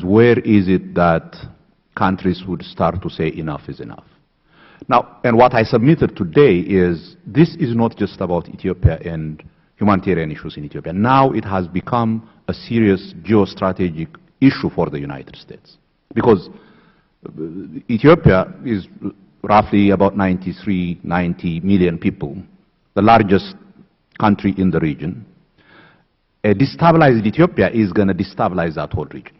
Where is it that countries would start to say enough is enough? Now, and what I submitted today is this is not just about Ethiopia and humanitarian issues in Ethiopia. Now it has become a serious geostrategic issue for the United States. Because Ethiopia is roughly about 90 million people, the largest country in the region. A destabilized Ethiopia is going to destabilize that whole region.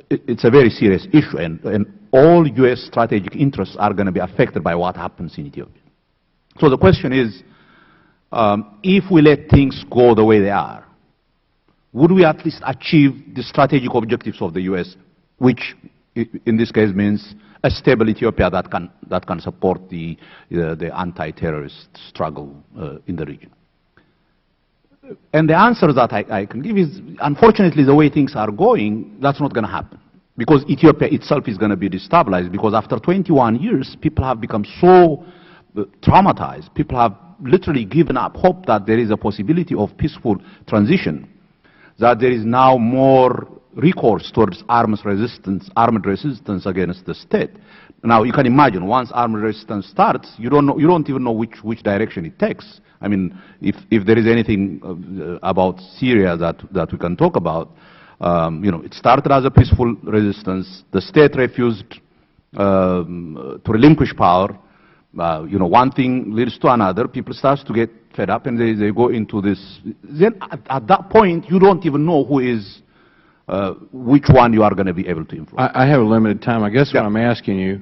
It's a very serious issue, and all U.S. strategic interests are going to be affected by what happens in Ethiopia. So the question is, if we let things go the way they are, would we at least achieve the strategic objectives of the U.S., which in this case means a stable Ethiopia that can support the anti-terrorist struggle in the region? And the answer that I can give is, unfortunately, the way things are going, that's not going to happen. Because Ethiopia itself is going to be destabilized, because after 21 years, people have become so traumatized. People have literally given up hope that there is a possibility of peaceful transition, that there is now more recourse towards armed resistance against the state. Now, you can imagine, once armed resistance starts, you don't even know which direction it takes. I mean, if there is anything about Syria that we can talk about, it started as a peaceful resistance. The state refused to relinquish power. One thing leads to another. People start to get fed up, and they go into this. Then at that point, you don't even know who is which one you are going to be able to influence. I have a limited time. I guess what I'm asking you,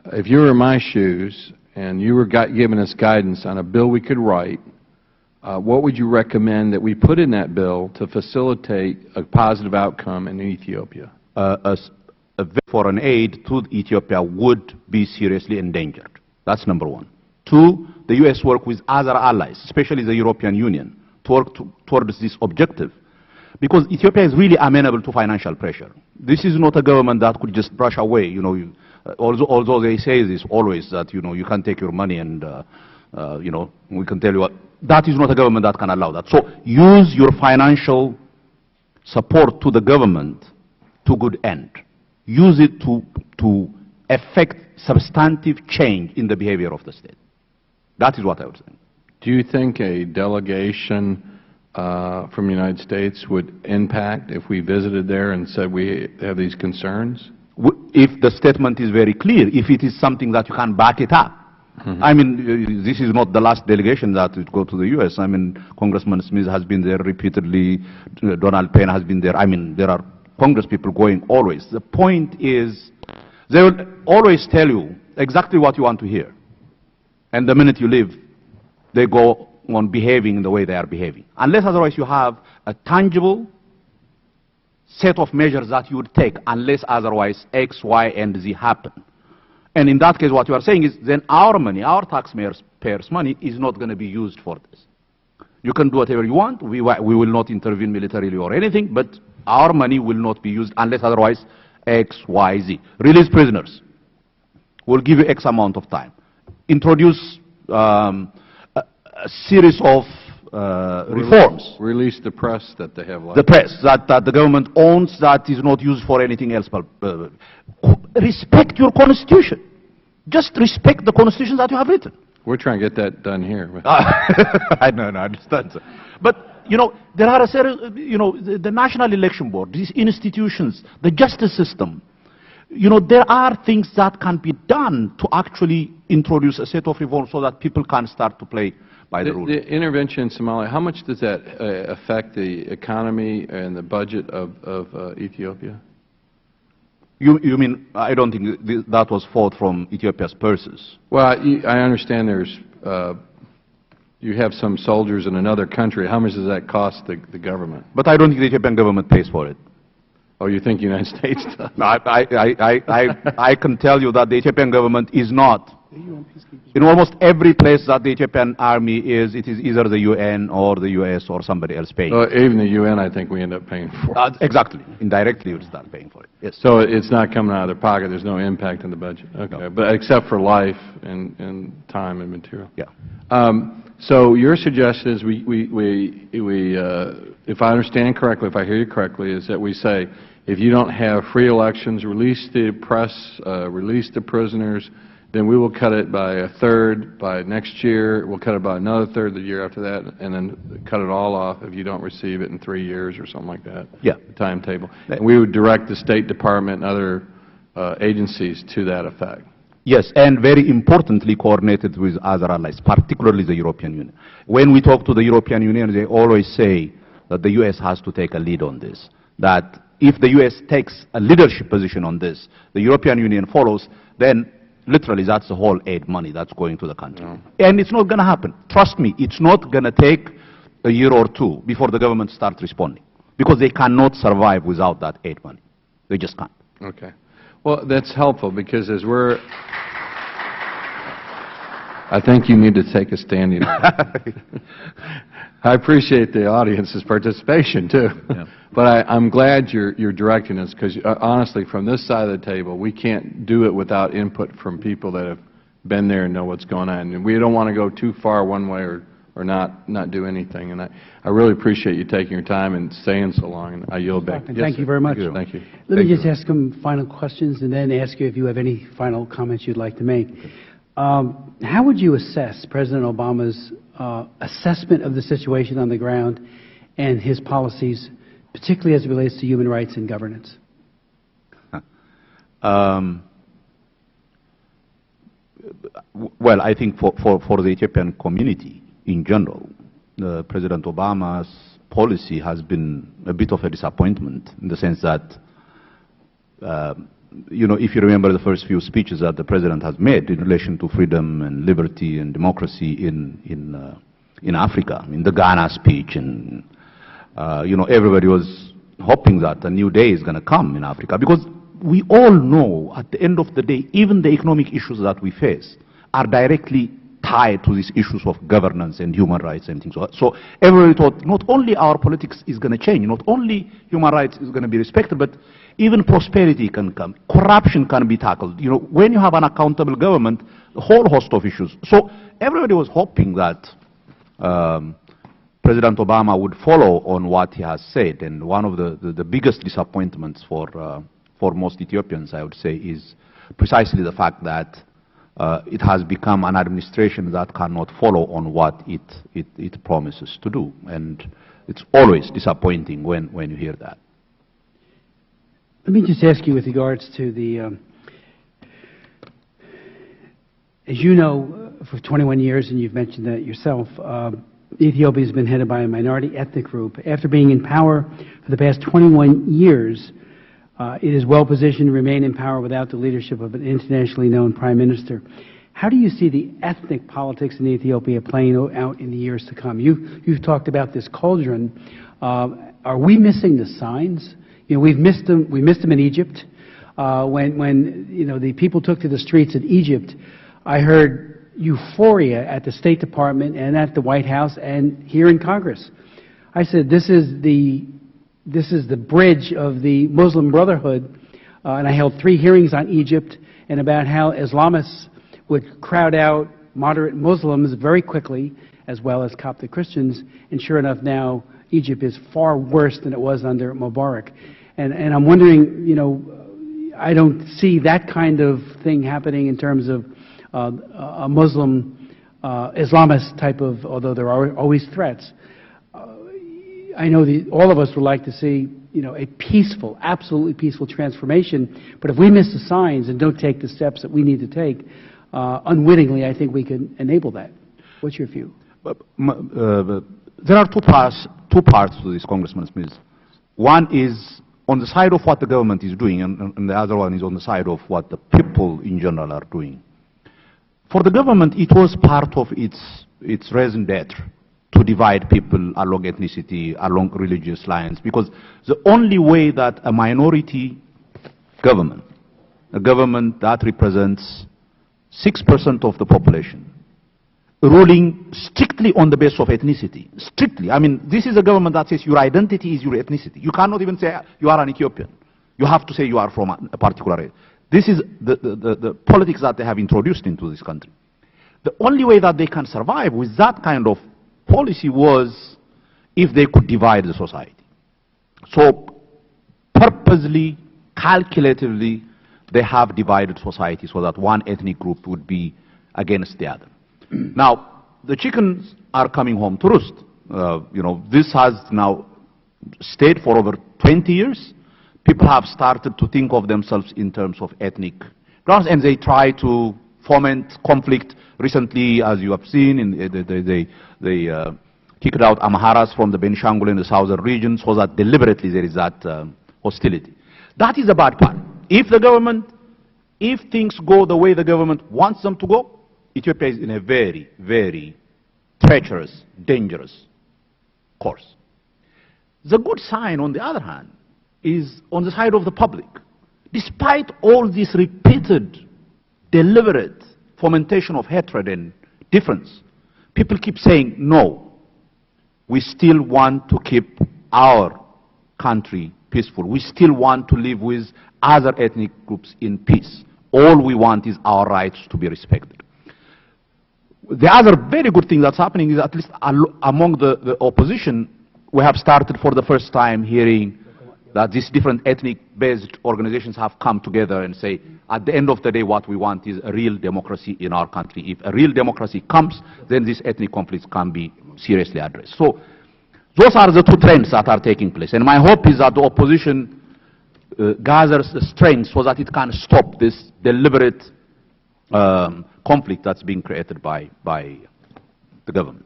if you were in my shoes and you were giving us guidance on a bill we could write, what would you recommend that we put in that bill to facilitate a positive outcome in Ethiopia? Foreign aid to Ethiopia would be seriously endangered. That's number one. Two, the U.S. work with other allies, especially the European Union, to work towards this objective. Because Ethiopia is really amenable to financial pressure. This is not a government that could just brush away. Although they say this always, that you can't take your money and we can tell you what. That is not a government that can allow that. So use your financial support to the government to good end. Use it to effect substantive change in the behavior of the state. That is what I would say. Do you think a delegation from the United States would impact if we visited there and said we have these concerns? If the statement is very clear, if it is something that you can back it up. I mean, this is not the last delegation that would go to the U.S. I mean, Congressman Smith has been there repeatedly. Donald Payne has been there. I mean, there are Congress people going always. The point is, they will always tell you exactly what you want to hear. And the minute you leave, they go on behaving the way they are behaving. Unless otherwise you have a tangible set of measures that you would take, unless otherwise X, Y, and Z happen. And in that case, what you are saying is, then our money, our taxpayers' money, is not going to be used for this. You can do whatever you want. We will not intervene militarily or anything, but our money will not be used unless otherwise X, Y, Z. Release prisoners. We'll give you X amount of time. Introduce a series of reforms. Release the press that they have left. The press that the government owns, that is not used for anything else. But respect your constitution. Just respect the constitution that you have written. We're trying to get that done here. I know, I understand, sir. But there are a series. The National Election Board, these institutions, the justice system. There are things that can be done to actually introduce a set of reforms so that people can start to play by the rules. The intervention in Somalia, how much does that affect the economy and the budget of Ethiopia? You mean, I don't think that was fought from Ethiopia's purses. Well, I understand you have some soldiers in another country. How much does that cost the government? But I don't think the Ethiopian government pays for it. Oh, you think the United States does? I can tell you that the Ethiopian government is not. In almost every place that the Ethiopian army is, it is either the UN or the US or somebody else paying. Even the UN, I think we end up paying for. Exactly. Indirectly, you start paying for it. Yes. So it's not coming out of their pocket. There's no impact on the budget. Okay. No. But except for life and time and material. Yeah. So your suggestion is if I understand correctly, if I hear you correctly, is that we say if you don't have free elections, release the press, release the prisoners, then we will cut it by a third by next year. We'll cut it by another third the year after that, and then cut it all off if you don't receive it in 3 years or something like that. Yeah. The timetable. And we would direct the State Department and other agencies to that effect. Yes, and very importantly, coordinated with other allies, particularly the European Union. When we talk to the European Union, they always say that the U.S. has to take a lead on this, that if the U.S. takes a leadership position on this, the European Union follows, then literally that's the whole aid money that's going to the country. No. And it's not going to happen. Trust me, it's not going to take a year or two before the government starts responding, because they cannot survive without that aid money. They just can't. Okay. Well, that's helpful, because as we're... I think you need to take a standing. I appreciate the audience's participation, too. Yeah. But I'm glad you're directing us, because honestly, from this side of the table, we can't do it without input from people that have been there and know what's going on. And we don't want to go too far one way or not do anything. And I really appreciate you taking your time and staying so long. And I yield back. Yes, thank you very much. Thank you. Let me just ask some final questions and then ask you if you have any final comments you'd like to make. How would you assess President Obama's assessment of the situation on the ground and his policies, particularly as it relates to human rights and governance? Well, I think for the Ethiopian community in general, President Obama's policy has been a bit of a disappointment, in the sense that you know, if you remember the first few speeches that the President has made in relation to freedom and liberty and democracy in Africa, I mean, the Ghana speech, and you know, everybody was hoping that a new day is going to come in Africa, because we all know at the end of the day, even the economic issues that we face are directly tied to these issues of governance and human rights and things. So everybody thought not only our politics is going to change, not only human rights is going to be respected, but even prosperity can come, corruption can be tackled. You know, when you have an accountable government, a whole host of issues. So everybody was hoping that President Obama would follow on what he has said. And one of the biggest disappointments for most Ethiopians, I would say, is precisely the fact that it has become an administration that cannot follow on what it promises to do. And it's always disappointing when you hear that. Let me just ask you with regards to the, as you know, for 21 years, and you've mentioned that yourself, Ethiopia has been headed by a minority ethnic group. After being in power for the past 21 years, it is well positioned to remain in power without the leadership of an internationally known prime minister. How do you see the ethnic politics in Ethiopia playing out in the years to come? You've talked about this cauldron. Are we missing the signs? You know, we missed them in Egypt. When you know, the people took to the streets in Egypt, I heard euphoria at the State Department and at the White House and here in Congress. I said, this is the bridge of the Muslim Brotherhood, and I held 3 hearings on Egypt and about how Islamists would crowd out moderate Muslims very quickly, as well as Coptic Christians, and sure enough now Egypt is far worse than it was under Mubarak. And I'm wondering, you know, I don't see that kind of thing happening in terms of a Muslim Islamist type of, although there are always threats. I know all of us would like to see, you know, a peaceful, absolutely peaceful transformation, but if we miss the signs and don't take the steps that we need to take, unwittingly, I think we can enable that. What's your view? There are two parts to this, Congressman Smith. One is on the side of what the government is doing, and the other one is on the side of what the people in general are doing. For the government, it was part of its raison d'etre to divide people along ethnicity, along religious lines, because the only way that a minority government, a government that represents 6% of the population, ruling strictly on the basis of ethnicity, strictly. I mean, this is a government that says your identity is your ethnicity. You cannot even say you are an Ethiopian. You have to say you are from a particular race. This is the politics that they have introduced into this country. The only way that they can survive with that kind of policy was if they could divide the society. So purposely, calculatively, they have divided society so that one ethnic group would be against the other. Now, the chickens are coming home to roost. This has now stayed for over 20 years. People have started to think of themselves in terms of ethnic grounds, and they try to foment conflict. Recently, as you have seen, they kicked out Amharas from the Benishangul in the southern region, so that deliberately there is that hostility. That is the bad part. If things go the way the government wants them to go, Ethiopia is in a very, very treacherous, dangerous course. The good sign, on the other hand, is on the side of the public. Despite all this repeated, deliberate fomentation of hatred and difference, people keep saying, no, we still want to keep our country peaceful. We still want to live with other ethnic groups in peace. All we want is our rights to be respected. The other very good thing that's happening is, at least among the opposition, we have started for the first time hearing that these different ethnic-based organizations have come together and say, at the end of the day, what we want is a real democracy in our country. If a real democracy comes, then these ethnic conflicts can be seriously addressed. So those are the two trends that are taking place. And my hope is that the opposition gathers the strength so that it can stop this deliberate conflict that's being created by the government.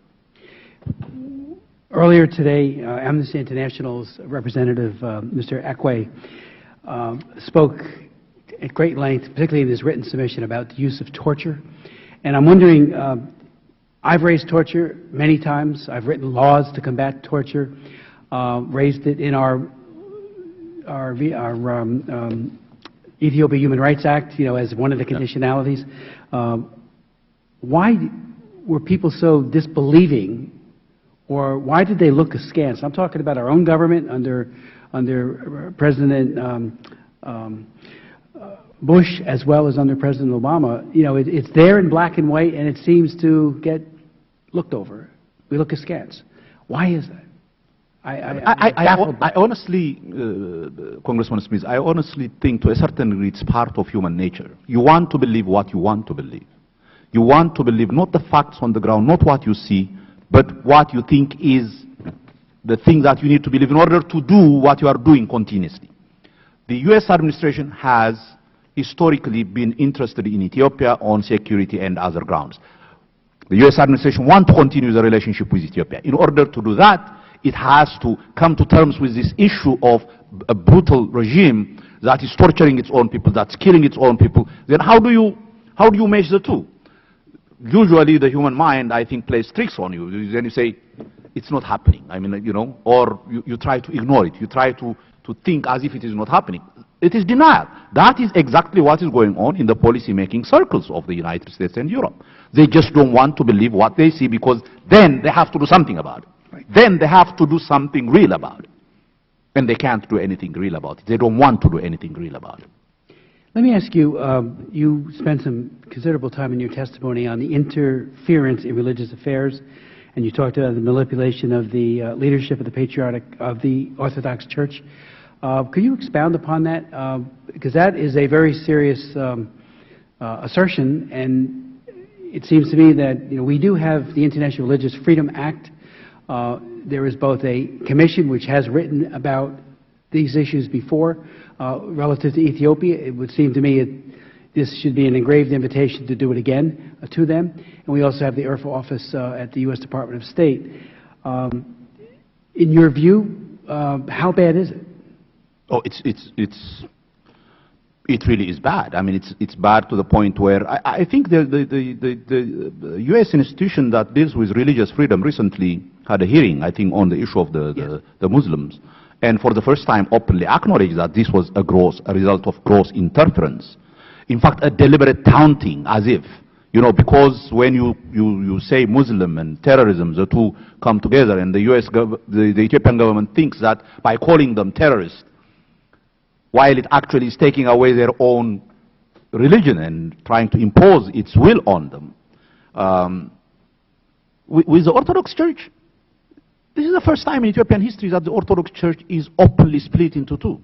Earlier today, Amnesty International's representative, Mr. Akwe, spoke at great length, particularly in his written submission, about the use of torture. And I'm wondering, I've raised torture many times. I've written laws to combat torture, raised it in our Ethiopia Human Rights Act, as one of the conditionalities. Why were people so disbelieving, or why did they look askance? I'm talking about our own government under President Bush, as well as under President Obama. It's there in black and white, and it seems to get looked over. We look askance. Why is that? I honestly, Congressman Smith, I honestly think to a certain degree it's part of human nature. You want to believe what you want to believe. You want to believe not the facts on the ground, not what you see, but what you think is the thing that you need to believe in order to do what you are doing continuously. The U.S. administration has historically been interested in Ethiopia on security and other grounds. The U.S. administration wants to continue the relationship with Ethiopia. In order to do that, it has to come to terms with this issue of a brutal regime that is torturing its own people, that's killing its own people. Then how do you mesh the two? Usually the human mind, I think, plays tricks on you. Then you say, it's not happening. Or you try to ignore it. You try to think as if it is not happening. It is denial. That is exactly what is going on in the policy-making circles of the United States and Europe. They just don't want to believe what they see, because then they have to do something about it. Right. Then they have to do something real about it. And they can't do anything real about it. They don't want to do anything real about it. Let me ask you, you spent some considerable time in your testimony on the interference in religious affairs, and you talked about the manipulation of the leadership of the Orthodox Church. Could you expound upon that? Because that is a very serious assertion, and it seems to me that we do have the International Religious Freedom Act. There is both a commission which has written about these issues before. Relative to Ethiopia, it would seem to me this should be an engraved invitation to do it again to them. And we also have the IRFA office at the U.S. Department of State. In your view, how bad is it? Oh, it really is bad. I mean, it's bad to the point where I think the U.S. institution that deals with religious freedom recently had a hearing, I think, on the issue of the Muslims, and for the first time openly acknowledged that this was a result of gross interference. In fact, a deliberate taunting, as if, because when you say Muslim and terrorism, the two come together, and the the Ethiopian government thinks that by calling them terrorists, while it actually is taking away their own religion and trying to impose its will on them. With the Orthodox Church, this is the first time in Ethiopian history that the Orthodox Church is openly split into two.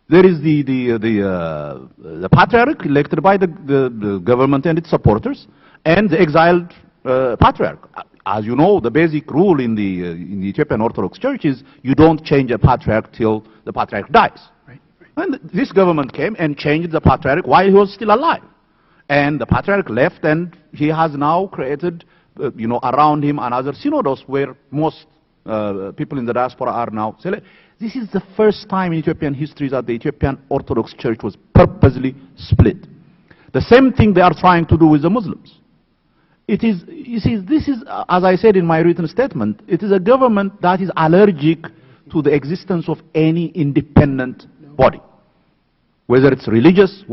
There is the patriarch elected by the government and its supporters, and the exiled patriarch. As you know, the basic rule in the Ethiopian Orthodox Church is you don't change a patriarch till the patriarch dies. Right. And this government came and changed the patriarch while he was still alive. And the patriarch left, and he has now created, around him another synodos where most people in the diaspora are now. This is the first time in Ethiopian history that the Ethiopian Orthodox Church was purposely split. The same thing they are trying to do with the Muslims. It is, you see, this is, as I said in my written statement, it is a government that is allergic to the existence of any independent body. Whether it's religious,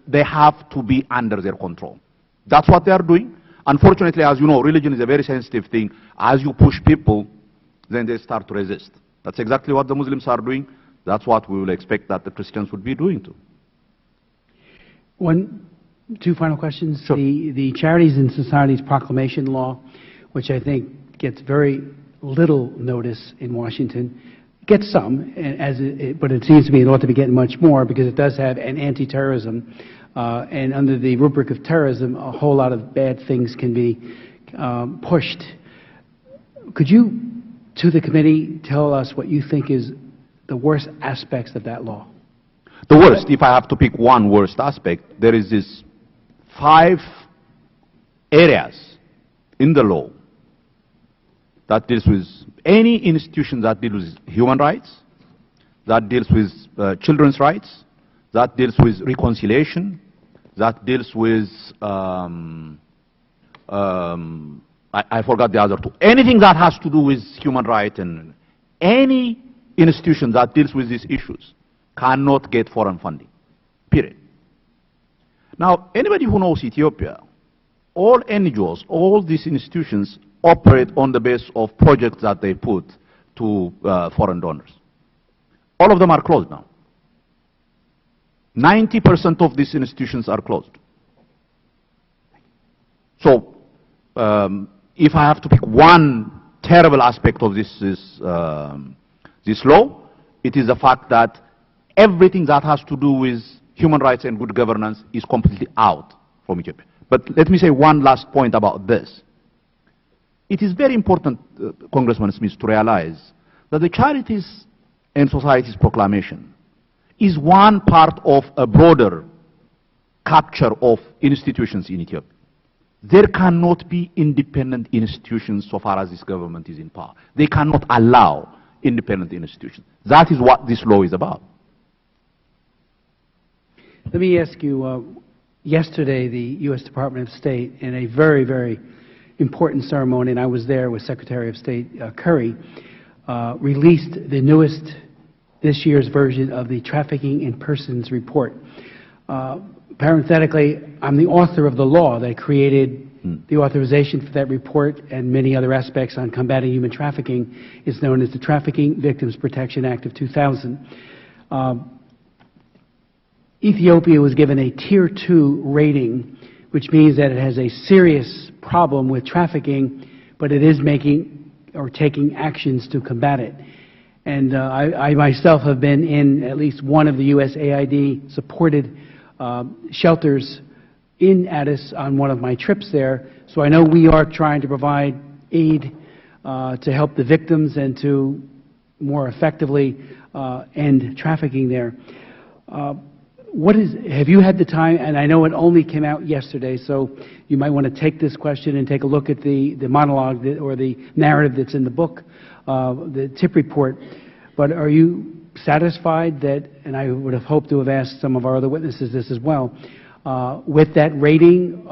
they have to be under their control. That's what they are doing. Unfortunately, as you know, religion is a very sensitive thing. As you push people, then they start to resist. That's exactly what the Muslims are doing. That's what we will expect that the Christians would be doing too. Two final questions. Sure. The Charities and Societies Proclamation Law, which I think gets very little notice in Washington, gets some, but it seems to me it ought to be getting much more because it does have an anti-terrorism, and under the rubric of terrorism, a whole lot of bad things can be pushed. Could you, to the committee, tell us what you think is the worst aspects of that law? The worst, if I have to pick one worst aspect, there is this 5 areas in the law that deals with any institution that deals with human rights, that deals with children's rights, that deals with reconciliation, that deals with, I forgot the other 2. Anything that has to do with human rights and any institution that deals with these issues cannot get foreign funding, period. Now, anybody who knows Ethiopia, all NGOs, all these institutions operate on the basis of projects that they put to foreign donors. All of them are closed now. 90% of these institutions are closed. So, if I have to pick one terrible aspect of this law, it is the fact that everything that has to do with human rights and good governance is completely out from Ethiopia. But let me say one last point about this. It is very important, Congressman Smith, to realize that the Charities and Societies Proclamation is one part of a broader capture of institutions in Ethiopia. There cannot be independent institutions so far as this government is in power. They cannot allow independent institutions. That is what this law is about. Let me ask you, yesterday the U.S. Department of State, in a very, very important ceremony, and I was there with Secretary of State Curry, released the newest, this year's version of the Trafficking in Persons Report. Parenthetically, I'm the author of the law that created the authorization for that report and many other aspects on combating human trafficking. It's known as the Trafficking Victims Protection Act of 2000. Ethiopia was given a Tier 2 rating, which means that it has a serious problem with trafficking, but it is making or taking actions to combat it. And I myself have been in at least one of the USAID-supported shelters in Addis on one of my trips there, so I know we are trying to provide aid to help the victims and to more effectively end trafficking there. Have you had the time, and I know it only came out yesterday, so you might want to take this question and take a look at the monologue or the narrative that's in the book, the TIP report, but are you satisfied that, and I would have hoped to have asked some of our other witnesses this as well, with that rating,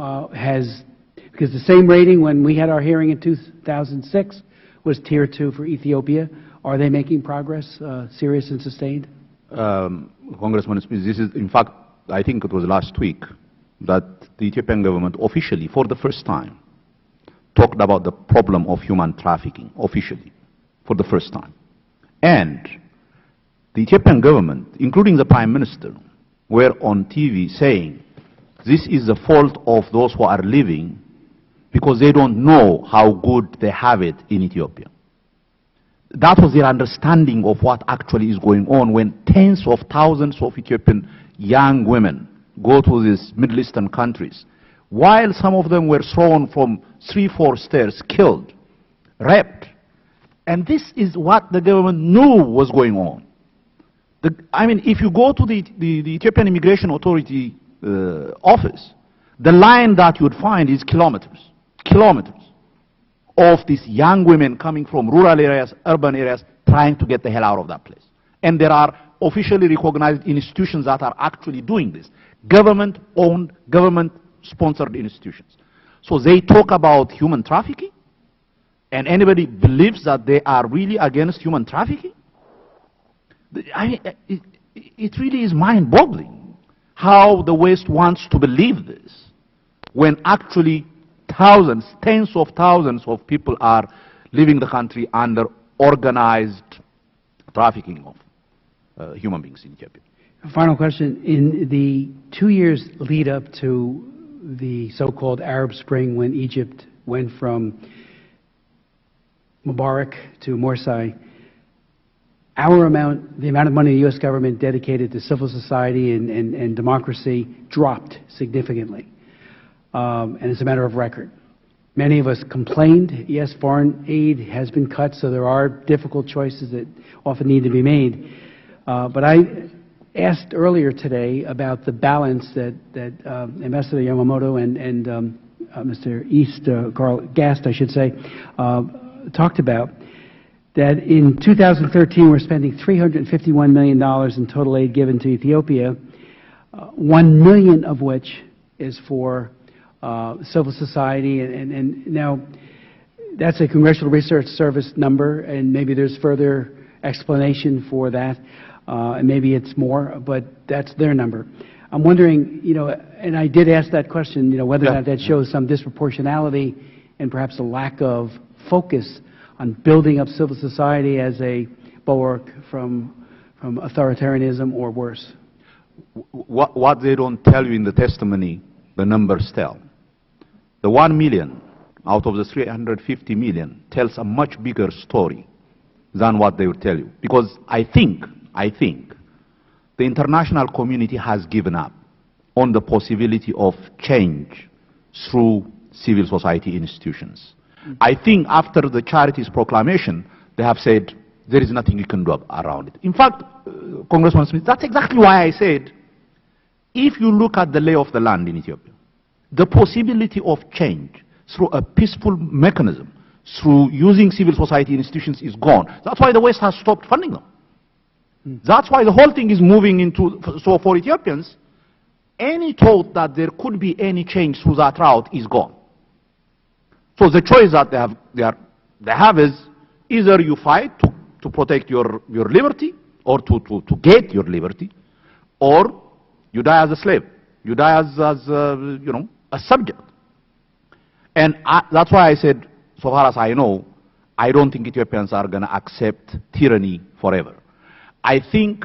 because the same rating when we had our hearing in 2006 was Tier 2 for Ethiopia. Are they making progress, serious and sustained? Congressman Smith, this is, in fact, I think it was last week that the Ethiopian government officially, for the first time, talked about the problem of human trafficking, officially, for the first time. And the Ethiopian government, including the Prime Minister, were on TV saying, this is the fault of those who are living because they don't know how good they have it in Ethiopia. that was their understanding of what actually is going on when tens of thousands of Ethiopian young women go to these Middle Eastern countries, while some of them were thrown from 3-4 stairs, killed, raped. And this is what the government knew was going on. I mean, if you go to the Ethiopian Immigration Authority office, the line that you would find is kilometers of these young women coming from rural areas, urban areas, trying to get the hell out of that place. And there are officially recognized institutions that are actually doing this. Government-owned, government-sponsored institutions. So they talk about human trafficking, and anybody believes that they are really against human trafficking? I mean, it really is mind-boggling how the West wants to believe this, when actually thousands, tens of thousands of people are leaving the country under organized trafficking of human beings in Ethiopia. Final question. In the 2 years lead up to the so-called Arab Spring, when Egypt went from Mubarak to Morsi, the amount of money the U.S. government dedicated to civil society and democracy dropped significantly. And it's a matter of record. Many of us complained. Yes, foreign aid has been cut, so there are difficult choices that often need to be made. But I asked earlier today about the balance that Ambassador Yamamoto and Mr. Carl Gast, I should say, talked about, that in 2013 we're spending $351 million in total aid given to Ethiopia, 1 million of which is for civil society, and now that's a Congressional Research Service number, and maybe there's further explanation for that, and maybe it's more, but that's their number. I'm wondering, and I did ask that question, whether or not that shows some disproportionality and perhaps a lack of focus on building up civil society as a bulwark from authoritarianism or worse. What they don't tell you in the testimony, the numbers tell. The 1 million out of the 350 million tells a much bigger story than what they would tell you. Because I think the international community has given up on the possibility of change through civil society institutions. I think after the Charities proclamation, they have said there is nothing you can do around it. In fact, Congressman Smith, that's exactly why I said, if you look at the lay of the land in Ethiopia, the possibility of change through a peaceful mechanism, through using civil society institutions, is gone. That's why the West has stopped funding them. That's why the whole thing is moving into, so for Ethiopians, any thought that there could be any change through that route is gone. So the choice that they have is either you fight to protect your liberty, or to get your liberty, or you die as a slave. You die as a subject. And that's why I said, so far as I know, I don't think Ethiopians are going to accept tyranny forever. I think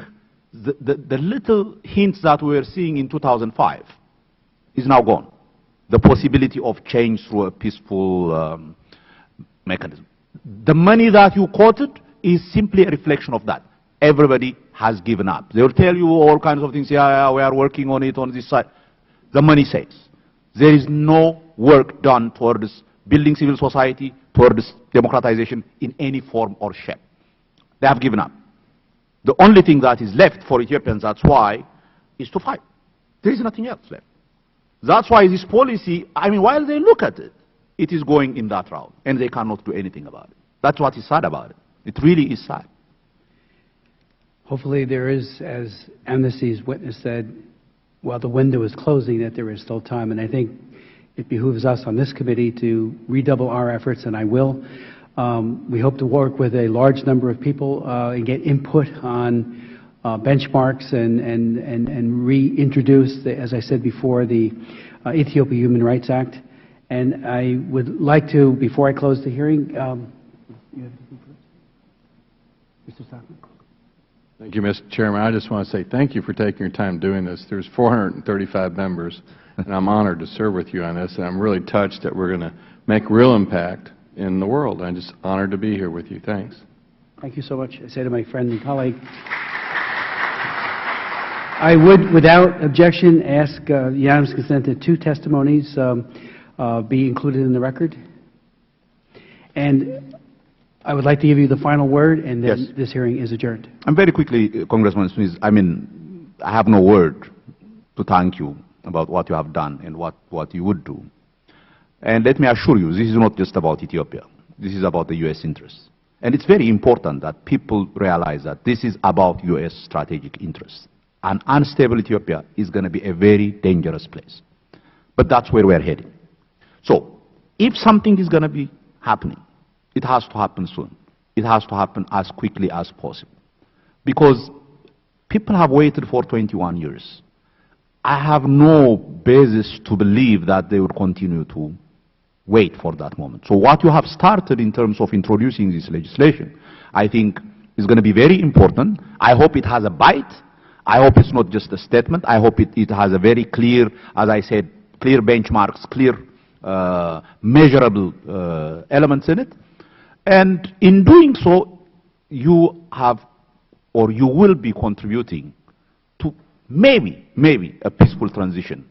the little hints that we were seeing in 2005 is now gone. The possibility of change through a peaceful mechanism. The money that you quoted is simply a reflection of that. Everybody has given up. They will tell you all kinds of things. Yeah, we are working on it on this side. The money says there is no work done towards building civil society, towards democratization in any form or shape. They have given up. The only thing that is left for Ethiopians, that's why, is to fight. There is nothing else left. That's why this policy, I mean, while they look at it, it is going in that route, and they cannot do anything about it. That's what is sad about it. It really is sad. Hopefully there is, as Amnesty's witness said, while the window is closing, that there is still time. And I think it behooves us on this committee to redouble our efforts, and I will. We hope to work with a large number of people and get input on benchmarks and reintroduce, as I said before, the Ethiopia Human Rights Act. And I would like to, before I close the hearing, you have anything first? Mr. Stockman. Thank you, Mr. Chairman. I just want to say thank you for taking your time doing this. There's 435 members, and I'm honored to serve with you on this, and I'm really touched that we're going to make real impact in the world. I'm just honored to be here with you. Thanks. Thank you so much. I say to my friend and colleague. I would, without objection, ask unanimous consent that 2 testimonies be included in the record. And I would like to give you the final word, and then Yes. this hearing is adjourned. And very quickly, Congressman Smith, I mean, I have no word to thank you about what you have done and what you would do. And let me assure you, this is not just about Ethiopia. This is about the U.S. interests. And it's very important that people realize that this is about U.S. strategic interests. An unstable Ethiopia is going to be a very dangerous place. But that's where we're heading. So, if something is going to be happening, it has to happen soon. It has to happen as quickly as possible. Because people have waited for 21 years. I have no basis to believe that they would continue to wait for that moment. So what you have started in terms of introducing this legislation, I think is going to be very important. I hope it has a bite. I hope it's not just a statement. I hope it has a very clear, as I said, clear benchmarks, clear measurable elements in it. And in doing so, you have, or you will be contributing to maybe a peaceful transition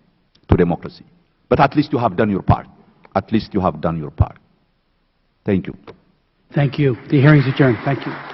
to democracy. But at least you have done your part. At least you have done your part. Thank you. Thank you. The hearing is adjourned. Thank you.